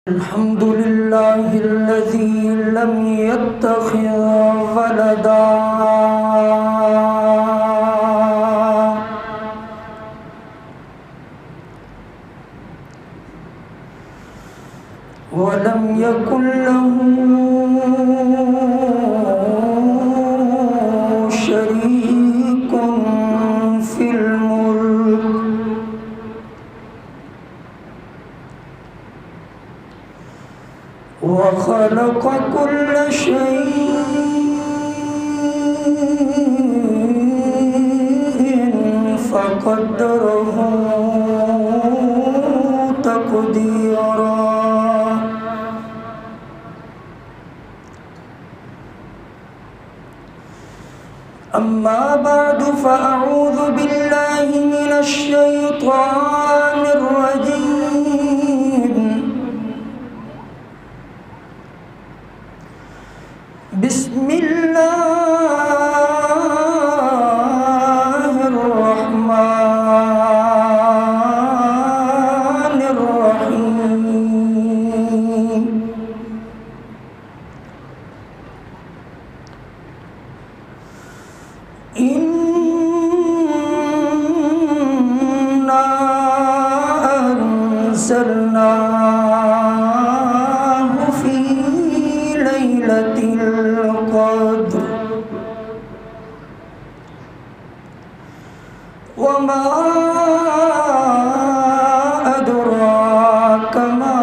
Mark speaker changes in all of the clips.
Speaker 1: الحمد لله الذي لم يتخذ ولدا ولم يكن له شريك في الملك وخلق كل شيء فقدره تقديرا. أما بعد فأعوذ بالله من الشيطان الرجيم. بسم الله الرحمن الرحيم. إنا أنزلناه في ليلة القدر وما أدراك ما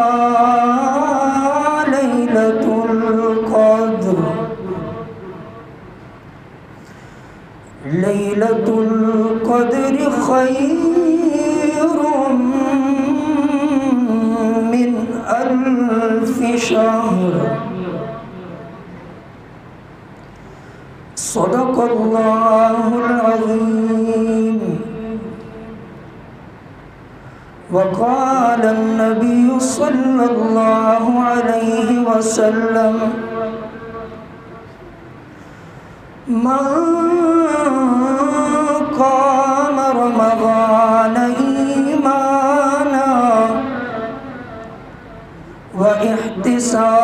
Speaker 1: ليلة القدر. ليلة القدر خير من 1000 شهر. صدق الله العظيم. وقال النبي صلى الله عليه وسلم: من قام رمضان إيمانا واحتسابا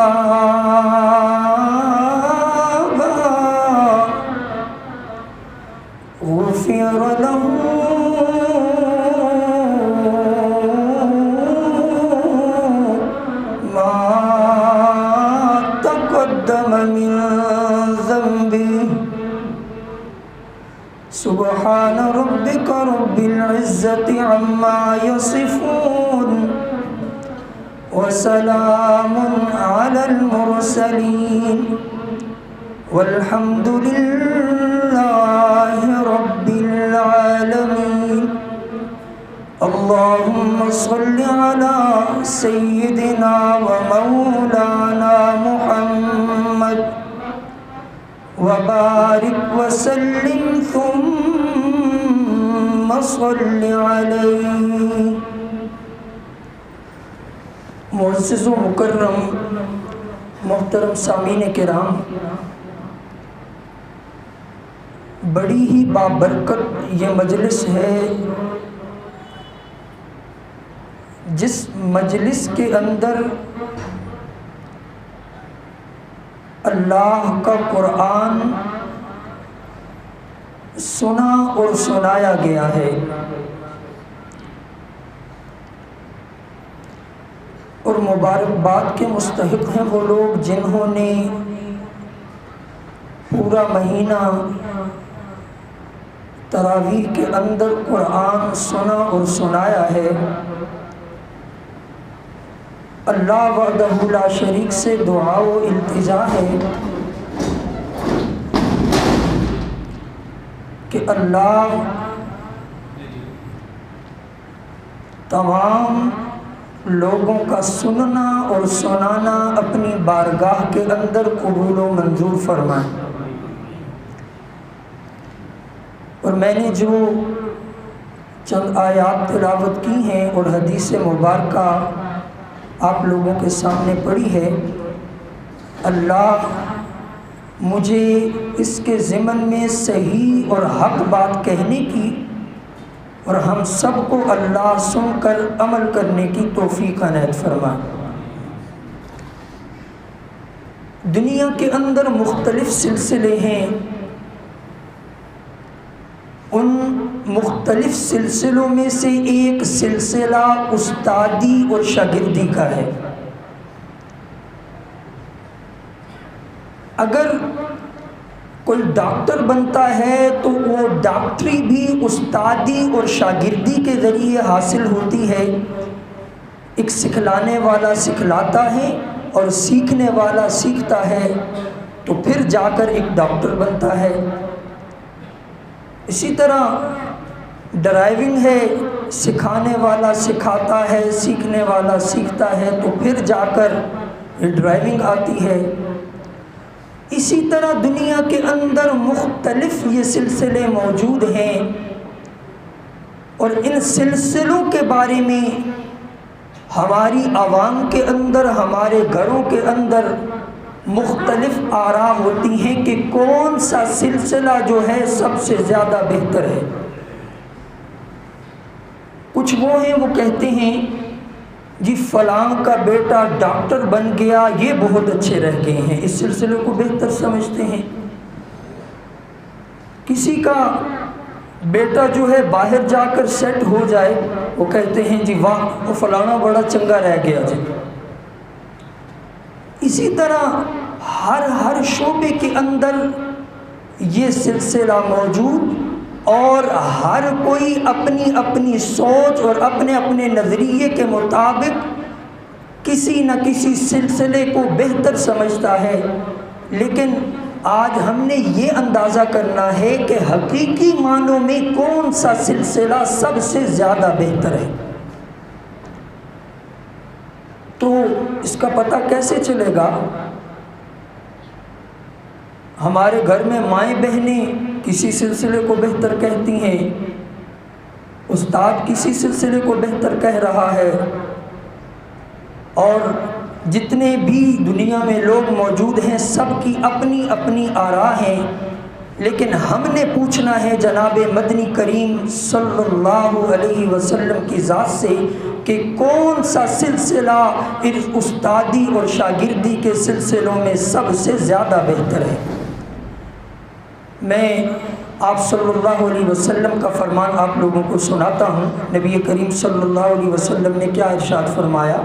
Speaker 1: غفر له ما تقدم من ذنبه. سبحان ربك رب العزة عما يصفون وسلام على المرسلين والحمد لله رب العالمين. اللهم صل على سيدنا ومولانا محمد وبارك وسلم ثم صل عليه. معزز و مکرم محترم سامعین کرام، بڑی ہی بابرکت یہ مجلس ہے جس مجلس کے اندر اللہ کا قرآن سنا اور سنایا گیا ہے، اور مبارکباد کے مستحق ہیں وہ لوگ جنہوں نے پورا مہینہ تراویح کے اندر قرآن سنا اور سنایا ہے. اللہ وحدہ لا شریک سے دعا و التجا ہے کہ اللہ تمام لوگوں کا سننا اور سنانا اپنی بارگاہ کے اندر قبول و منظور فرمائے. اور میں نے جو چند آیات تلاوت کی ہیں اور حدیث مبارکہ آپ لوگوں کے سامنے پڑھی ہے، اللہ مجھے اس کے ضمن میں صحیح اور حق بات کہنے کی اور ہم سب کو اللہ سن کر عمل کرنے کی توفیق عنایت فرمائے. دنیا کے اندر مختلف سلسلے ہیں، ان مختلف سلسلوں میں سے ایک سلسلہ استادی اور شاگردی کا ہے۔ اگر کوئی ڈاکٹر بنتا ہے تو وہ ڈاکٹری بھی استادی اور شاگردی کے ذریعے حاصل ہوتی ہے۔ ایک سکھلانے والا سکھلاتا ہے اور سیکھنے والا سیکھتا ہے تو پھر جا کر ایک ڈاکٹر بنتا ہے۔ اسی طرح ڈرائیونگ ہے، سکھانے والا سکھاتا ہے، سیکھنے والا سیکھتا ہے تو پھر جا کر ڈرائیونگ آتی ہے۔ اسی طرح دنیا کے اندر مختلف یہ سلسلے موجود ہیں، اور ان سلسلوں کے بارے میں ہماری عوام کے اندر، ہمارے گھروں کے اندر مختلف آراء ہوتی ہیں کہ کون سا سلسلہ جو ہے سب سے زیادہ بہتر ہے۔ کچھ وہ ہیں، وہ کہتے ہیں جی فلاں کا بیٹا ڈاکٹر بن گیا، یہ بہت اچھے رہ گئے ہیں، اس سلسلے کو بہتر سمجھتے ہیں۔ کسی کا بیٹا جو ہے باہر جا کر سیٹ ہو جائے، وہ کہتے ہیں جی واہ وہ فلانا بڑا چنگا رہ گیا جی۔ اسی طرح ہر شعبے کے اندر یہ سلسلہ موجود، اور ہر کوئی اپنی اپنی سوچ اور اپنے اپنے نظریے کے مطابق کسی نہ کسی سلسلے کو بہتر سمجھتا ہے۔ لیکن آج ہم نے یہ اندازہ کرنا ہے کہ حقیقی معنوں میں کون سا سلسلہ سب سے زیادہ بہتر ہے۔ تو اس کا پتہ کیسے چلے گا؟ ہمارے گھر میں مائیں بہنیں کسی سلسلے کو بہتر کہتی ہیں، استاد کسی سلسلے کو بہتر کہہ رہا ہے، اور جتنے بھی دنیا میں لوگ موجود ہیں سب کی اپنی اپنی آراء ہیں۔ لیکن ہم نے پوچھنا ہے جناب مدنی کریم صلی اللہ علیہ وسلم کی ذات سے کہ کون سا سلسلہ اس استادی اور شاگردی کے سلسلوں میں سب سے زیادہ بہتر ہے۔ میں آپ صلی اللہ علیہ وسلم کا فرمان آپ لوگوں کو سناتا ہوں۔ نبی کریم صلی اللہ علیہ وسلم نے کیا ارشاد فرمایا؟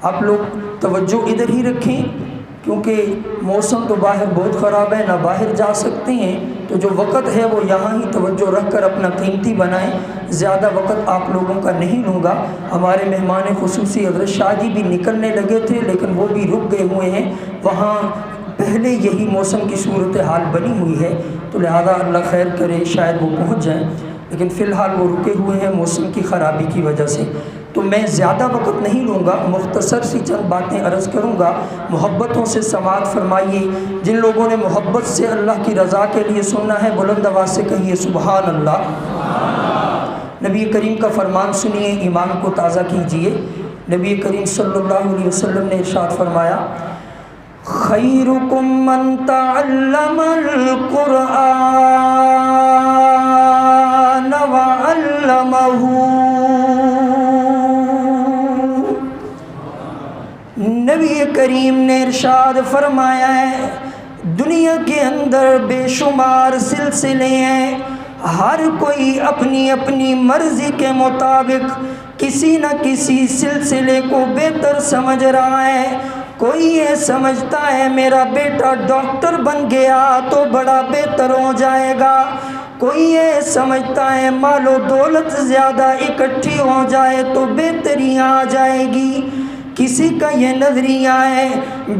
Speaker 1: آپ لوگ توجہ ادھر ہی رکھیں، کیونکہ موسم تو باہر بہت خراب ہے، نہ باہر جا سکتے ہیں، تو جو وقت ہے وہ یہاں ہی توجہ رکھ کر اپنا قیمتی بنائیں۔ زیادہ وقت آپ لوگوں کا نہیں لوں گا۔ ہمارے مہمان خصوصی حضرت شاہ جی بھی نکلنے لگے تھے لیکن وہ بھی رک گئے ہوئے ہیں، وہاں پہلے یہی موسم کی صورتحال بنی ہوئی ہے، تو لہذا اللہ خیر کرے شاید وہ پہنچ جائیں، لیکن فی الحال وہ رکے ہوئے ہیں موسم کی خرابی کی وجہ سے۔ تو میں زیادہ وقت نہیں لوں گا، مختصر سی چند باتیں عرض کروں گا۔ محبتوں سے سماعت فرمائیے۔ جن لوگوں نے محبت سے اللہ کی رضا کے لیے سننا ہے بلند آواز سے کہیے سبحان اللہ۔ نبی کریم کا فرمان سنیے، ایمان کو تازہ کیجیے۔ نبی کریم صلی اللہ علیہ وسلم نے ارشاد فرمایا خیرکم من تعلم القرآن وعلمہ۔ نبی کریم نے ارشاد فرمایا ہے دنیا کے اندر بے شمار سلسلے ہیں، ہر کوئی اپنی اپنی مرضی کے مطابق کسی نہ کسی سلسلے کو بہتر سمجھ رہا ہے۔ کوئی یہ سمجھتا ہے میرا بیٹا ڈاکٹر بن گیا تو بڑا بہتر ہو جائے گا، کوئی یہ سمجھتا ہے مال و دولت زیادہ اکٹھی ہو جائے تو بہتری آ جائے گی، کسی کا یہ نظریہ ہے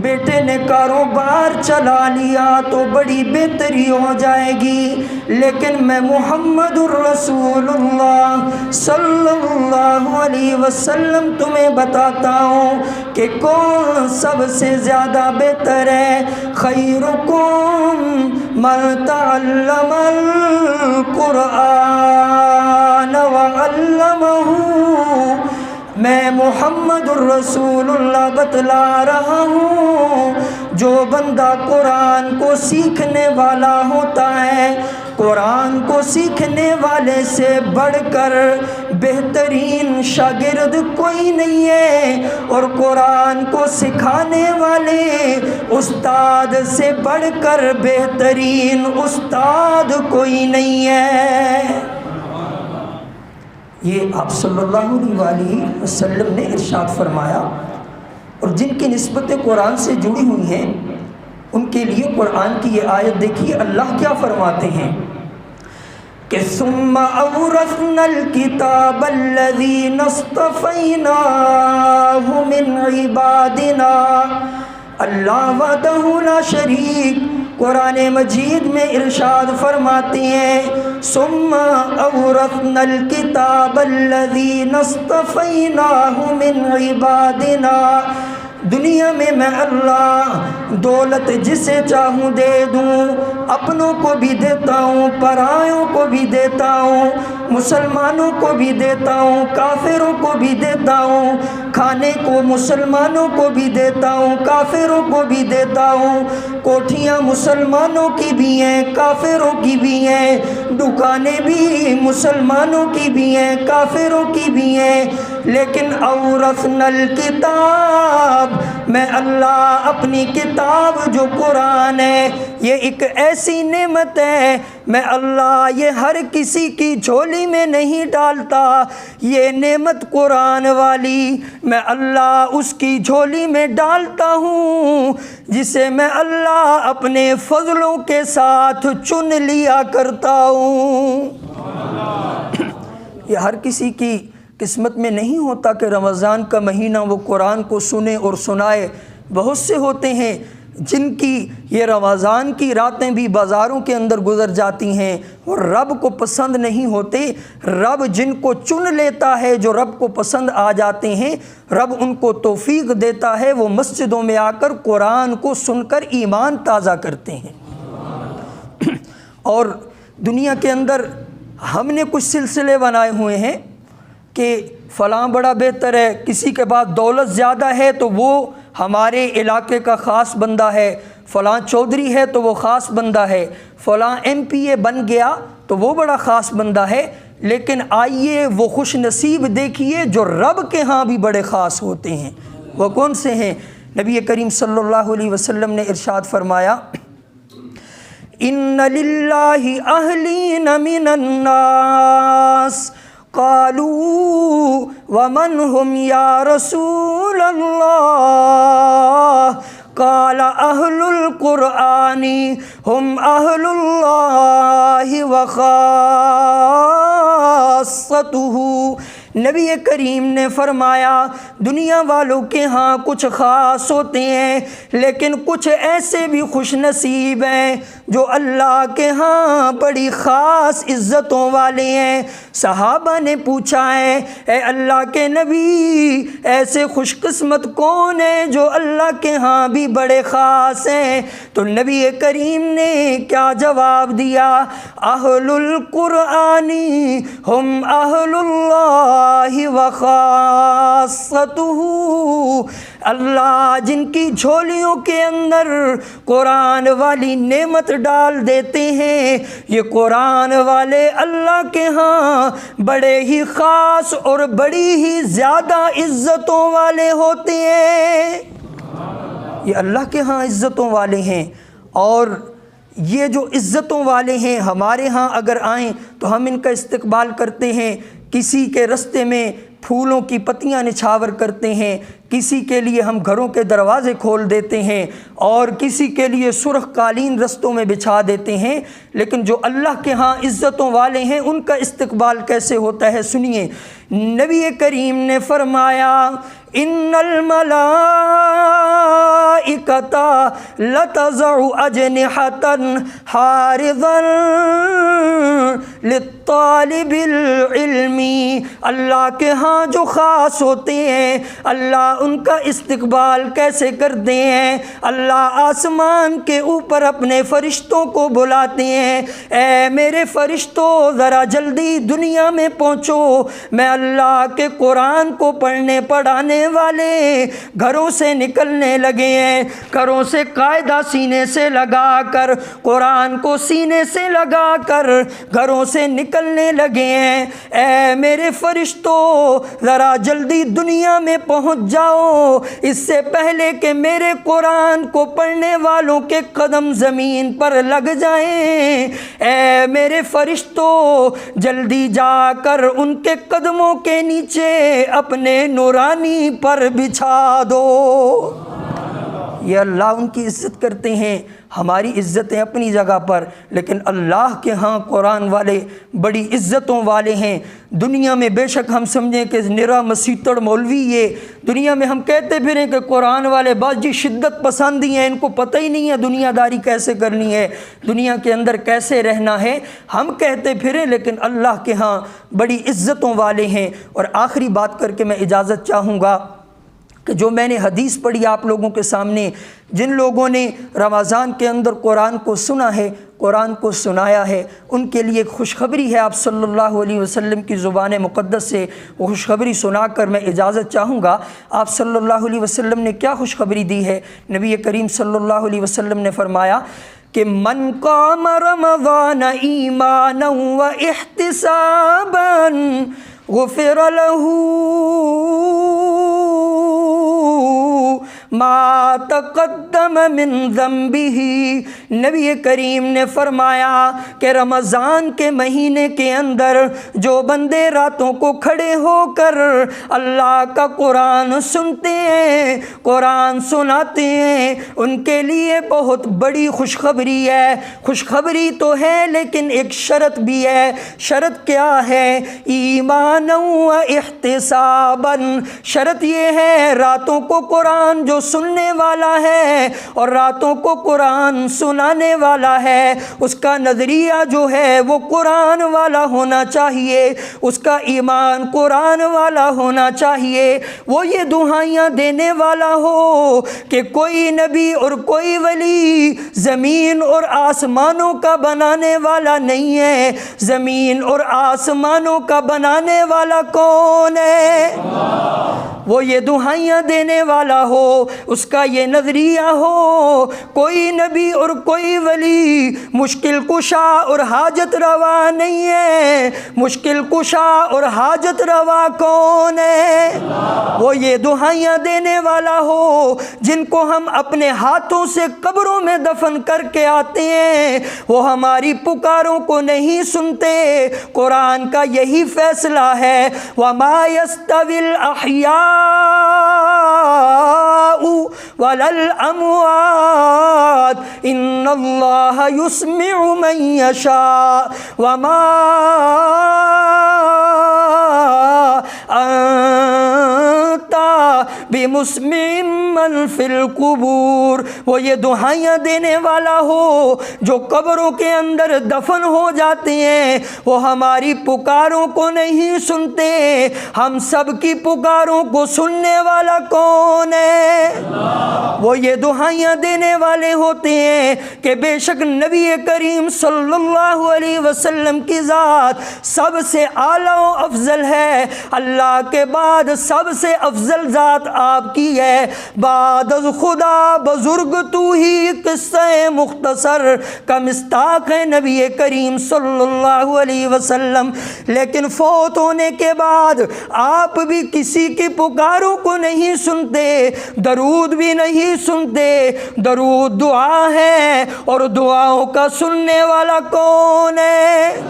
Speaker 1: بیٹے نے کاروبار چلا لیا تو بڑی بہتری ہو جائے گی۔ لیکن میں محمد الرسول اللہ صلی اللہ علیہ وسلم تمہیں بتاتا ہوں کہ کون سب سے زیادہ بہتر ہے۔ خیرکم من تعلم القرآن وعلمہ۔ میں محمد الرسول اللہ بتلا رہا ہوں جو بندہ قرآن کو سیکھنے والا ہوتا ہے، قرآن کو سیکھنے والے سے بڑھ کر بہترین شاگرد کوئی نہیں ہے، اور قرآن کو سکھانے والے استاد سے بڑھ کر بہترین استاد کوئی نہیں ہے۔ یہ آپ صلی اللہ علیہ وسلم نے ارشاد فرمایا۔ اور جن کی نسبتیں قرآن سے جڑی ہوئی ہیں ان کے لیے قرآن کی یہ آیت دیکھیے اللہ کیا فرماتے ہیں کہ ثم اورثنا الکتاب الذین اصطفیناہ من عبادنا، اللہ وحدہ لا شریک قرآن مجید میں ارشاد فرماتے ہیں ثم اورثنا الکتاب الذین اصطفیناہ من عبادنا، دنیا میں اللہ دولت جسے چاہوں دے دوں، اپنوں کو بھی دیتا ہوں، پرایوں کو بھی دیتا ہوں، مسلمانوں کو بھی دیتا ہوں، کافروں کو بھی دیتا ہوں، کھانے کو مسلمانوں کو بھی دیتا ہوں، کافروں کو بھی دیتا ہوں، کوٹھیاں مسلمانوں کی بھی ہیں، کافروں کی بھی ہیں، دکانیں بھی مسلمانوں کی بھی ہیں، کافروں کی بھی ہیں، لیکن اورثنا الکتاب، میں اللہ اپنی کتاب جو قرآن ہے یہ ایک ایسی نعمت ہے، میں اللہ یہ ہر کسی کی جھولی میں نہیں ڈالتا، یہ نعمت قرآن والی میں اللہ اس کی جھولی میں ڈالتا ہوں جسے میں اللہ اپنے فضلوں کے ساتھ چن لیا کرتا ہوں۔ یہ ہر کسی کی قسمت میں نہیں ہوتا کہ رمضان کا مہینہ وہ قرآن کو سنے اور سنائے، بہت سے ہوتے ہیں جن کی یہ رمضان کی راتیں بھی بازاروں کے اندر گزر جاتی ہیں اور رب کو پسند نہیں ہوتے۔ رب جن کو چن لیتا ہے، جو رب کو پسند آ جاتے ہیں، رب ان کو توفیق دیتا ہے، وہ مسجدوں میں آ کر قرآن کو سن کر ایمان تازہ کرتے ہیں۔ اور دنیا کے اندر ہم نے کچھ سلسلے بنائے ہوئے ہیں کہ فلاں بڑا بہتر ہے، کسی کے پاس دولت زیادہ ہے تو وہ ہمارے علاقے کا خاص بندہ ہے، فلاں چودھری ہے تو وہ خاص بندہ ہے، فلاں ایم پی اے بن گیا تو وہ بڑا خاص بندہ ہے۔ لیکن آئیے وہ خوش نصیب دیکھیے جو رب کے ہاں بھی بڑے خاص ہوتے ہیں، وہ کون سے ہیں؟ نبی کریم صلی اللہ علیہ وسلم نے ارشاد فرمایا ان للہ اہلین من الناس قالوا ومن هم یا رسول اللہ قال اہل القرآن هم اہل اللہ وخاصته۔ نبی کریم نے فرمایا دنیا والوں کے ہاں کچھ خاص ہوتے ہیں لیکن کچھ ایسے بھی خوش نصیب ہیں جو اللہ کے ہاں بڑی خاص عزتوں والے ہیں۔ صحابہ نے پوچھا ہے اے اللہ کے نبی ایسے خوش قسمت کون ہیں جو اللہ کے ہاں بھی بڑے خاص ہیں؟ تو نبی کریم نے کیا جواب دیا؟ اہل القرآن ہم اہل اللہ وخاصتہ، اللہ جن کی جھولیوں کے اندر قرآن والی نعمت ڈال دیتے ہیں، یہ قرآن والے اللہ کے ہاں بڑے ہی خاص اور بڑی ہی زیادہ عزتوں والے ہوتے ہیں۔ یہ اللہ کے ہاں عزتوں والے ہیں، اور یہ جو عزتوں والے ہیں ہمارے ہاں اگر آئیں تو ہم ان کا استقبال کرتے ہیں، کسی کے رستے میں پھولوں کی پتیاں نچھاور کرتے ہیں، کسی کے لیے ہم گھروں کے دروازے کھول دیتے ہیں، اور کسی کے لیے سرخ قالین رستوں میں بچھا دیتے ہیں۔ لیکن جو اللہ کے ہاں عزتوں والے ہیں ان کا استقبال کیسے ہوتا ہے سنیے۔ نبی کریم نے فرمایا ان الملائکۃ لتضع اجنحۃ حارضا للطالب العلم، اللہ کے ہاں جو خاص ہوتے ہیں اللہ ان کا استقبال کیسے کرتے ہیں؟ اللہ آسمان کے اوپر اپنے فرشتوں کو بلاتے ہیں، اے میرے فرشتوں ذرا جلدی دنیا میں پہنچو، میں اللہ کے قرآن کو پڑھنے پڑھانے والے گھروں سے نکلنے لگے ہیں۔ ہیں، گھروں سے قاعدہ سینے سے لگا کر، قرآن کو سینے سے لگا کر گھروں سے نکلنے لگے ہیں۔ اے میرے فرشتوں، ذرا جلدی دنیا میں پہنچ جاؤ اس سے پہلے کہ میرے قرآن کو پڑھنے والوں کے قدم زمین پر لگ جائیں۔ اے میرے فرشتوں، جلدی جا کر ان کے قدموں کے نیچے اپنے نورانی پر بچھا دو۔ یہ اللہ ان کی عزت کرتے ہیں، ہماری عزتیں اپنی جگہ پر، لیکن اللہ کے ہاں قرآن والے بڑی عزتوں والے ہیں۔ دنیا میں بے شک ہم سمجھیں کہ نرا مسیطڑ مولوی یہ دنیا میں ہم کہتے پھریں کہ قرآن والے باجی شدت پسندی ہیں، ان کو پتہ ہی نہیں ہے دنیا داری کیسے کرنی ہے، دنیا کے اندر کیسے رہنا ہے، ہم کہتے پھریں، لیکن اللہ کے ہاں بڑی عزتوں والے ہیں۔ اور آخری بات کر کے میں اجازت چاہوں گا کہ جو میں نے حدیث پڑھی آپ لوگوں کے سامنے، جن لوگوں نے رمضان کے اندر قرآن کو سنا ہے، قرآن کو سنایا ہے، ان کے لیے ایک خوشخبری ہے۔ آپ صلی اللہ علیہ وسلم کی زبان مقدس سے وہ خوشخبری سنا کر میں اجازت چاہوں گا۔ آپ صلی اللہ علیہ وسلم نے کیا خوشخبری دی ہے؟ نبی کریم صلی اللہ علیہ وسلم نے فرمایا کہ من قام رمضان ایمانا و احتسابا غفر له ما تقدم من ذنبہ۔ نبی کریم نے فرمایا کہ رمضان کے مہینے کے اندر جو بندے راتوں کو کھڑے ہو کر اللہ کا قرآن سنتے ہیں، قرآن سناتے ہیں، ان کے لیے بہت بڑی خوشخبری ہے۔ خوشخبری تو ہے لیکن ایک شرط بھی ہے۔ شرط کیا ہے؟ ایمانا و احتسابا۔ شرط یہ ہے راتوں کو قرآن جو سننے والا ہے اور راتوں کو قرآن سنانے والا ہے، اس کا نظریہ جو ہے وہ قرآن والا ہونا چاہیے، اس کا ایمان قرآن والا ہونا چاہیے، وہ یہ دعائیاں دینے والا ہو کہ کوئی نبی اور کوئی ولی زمین اور آسمانوں کا بنانے والا نہیں ہے۔ زمین اور آسمانوں کا بنانے والا کون ہے؟ وہ یہ دعائیاں دینے والا ہو، اس کا یہ نظریہ ہو، کوئی نبی اور کوئی ولی مشکل کشا اور حاجت روا نہیں ہے۔ مشکل کشا اور حاجت روا کون ہے؟ وہ یہ دعائیاں دینے والا ہو جن کو ہم اپنے ہاتھوں سے قبروں میں دفن کر کے آتے ہیں، وہ ہماری پکاروں کو نہیں سنتے۔ قرآن کا یہی فیصلہ ہے، وَمَا يَسْتَوِي الْأَحْيَاءُ وَلَا الْأَمْوَاتُ إِنَّ اللَّهَ يُسْمِعُ مَن يَشَاءُ وَمَا أَنْتَ بِمُسْمِعٍ مَّن فِي الْقُبُورِ۔ وہ یہ دعائیاں دینے والا ہو جو قبروں کے اندر دفن ہو جاتے ہیں، وہ ہماری پکاروں کو نہیں سنتے۔ ہم سب کی پکاروں کو سننے والا کون ہے؟ وہ یہ دعائیاں دینے والے ہوتے ہیں کہ بے شک نبی کریم صلی اللہ علیہ وسلم کی ذات سب سے اعلیٰ و افضل ہے، اللہ کے بعد سب سے افضل ذات آپ کی ہے، بعد از خدا بزرگ تو ہی قصہ مختصر کا مصداق ہے نبی کریم صلی اللہ علیہ وسلم۔ لیکن فوت ہونے کے بعد آپ بھی کسی کی پکاروں کو نہیں سنتے، درود بھی نہیں سنتے۔ درود دعا ہے اور دعاؤں کا سننے والا کون ہے؟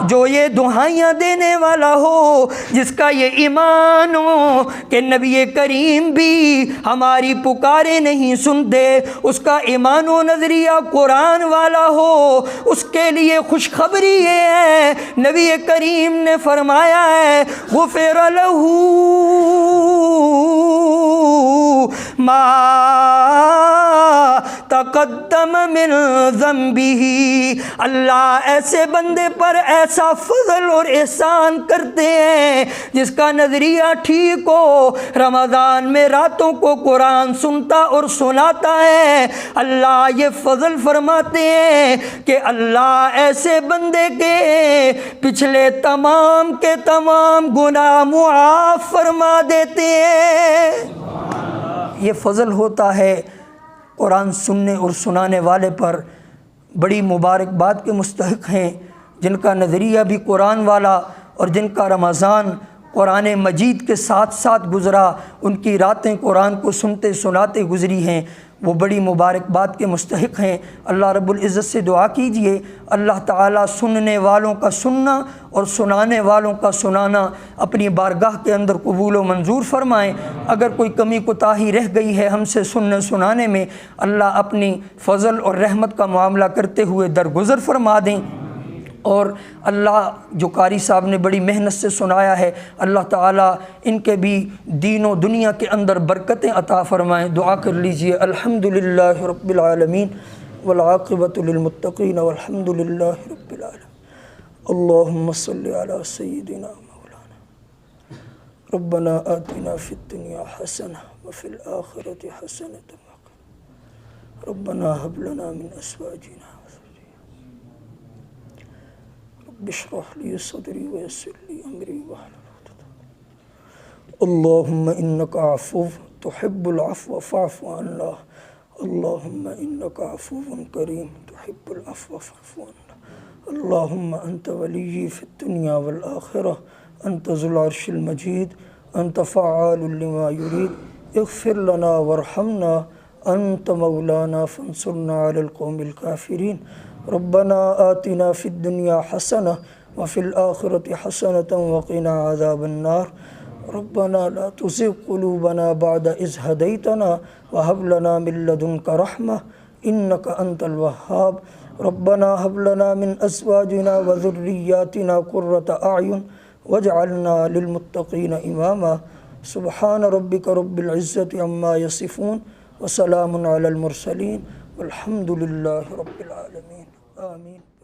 Speaker 1: جو یہ دعائیاں دینے والا ہو، جس کا یہ ایمان ہو کہ نبی کریم بھی ہماری پکاریں نہیں سنتے، اس کا ایمان و نظریہ قرآن والا ہو، اس کے لیے خوشخبری یہ ہے، نبی کریم نے فرمایا ہے غفر لہ ما تقدم من ذنبہ۔ اللہ ایسے بندے پر ایسا فضل اور احسان کرتے ہیں جس کا نظریہ ٹھیک ہو، رمضان میں راتوں کو قرآن سنتا اور سناتا ہے، اللہ یہ فضل فرماتے ہیں کہ اللہ ایسے بندے کے پچھلے تمام کے تمام گناہ معاف فرما دیتے ہیں۔ یہ فضل ہوتا ہے قرآن سننے اور سنانے والے پر بڑی مبارکباد کے مستحق ہیں، جن کا نظریہ بھی قرآن والا اور جن کا رمضان قرآن مجید کے ساتھ ساتھ گزرا، ان کی راتیں قرآن کو سنتے سناتے گزری ہیں، وہ بڑی مبارکباد کے مستحق ہیں۔ اللہ رب العزت سے دعا کیجئے اللہ تعالیٰ سننے والوں کا سننا اور سنانے والوں کا سنانا اپنی بارگاہ کے اندر قبول و منظور فرمائیں۔ اگر کوئی کمی کوتاہی رہ گئی ہے ہم سے سننے سنانے میں، اللہ اپنی فضل اور رحمت کا معاملہ کرتے ہوئے درگزر فرما دیں، اور اللہ جو قاری صاحب نے بڑی محنت سے سنایا ہے، اللہ تعالیٰ ان کے بھی دین و دنیا کے اندر برکتیں عطا فرمائیں۔ دعا کر لیجئے۔ الحمدللہ رب العالمین والعاقبۃ للمتقین والحمد للہ رب العالمین۔ اللہم صلی علی سیدنا مولانا ربنا آتنا فی الدنیا حسنہ وفی الآخرۃ حسنۃ ربنا ہب لنا من ازواجنا رب اشرح لي صدري ويسر لي امري واحلل عقدة۔ اللهم انك عفو تحب العفو فاعف عنا، اللهم انك عفو كريم تحب العفو فاعف عنا، اللهم انت ولي في الدنيا والآخرة، انت ذو العرش المجيد، انت فعال لما يريد، اغفر لنا وارحمنا، انت مولانا فانصرنا على القوم الكافرين۔ ربنا آتنا في الدنيا حسنة وفي الآخرة حسنة وقنا عذاب النار۔ ربنا لا تزغ قلوبنا بعد إذ هديتنا وهب لنا من لدنك رحمة إنك أنت الوهاب۔ ربنا هب لنا من أزواجنا وذرياتنا قرة أعين واجعلنا للمتقين إماما۔ سبحان ربك رب العزة عما يصفون وسلام على المرسلين والحمد لله رب العالمين۔ آمين۔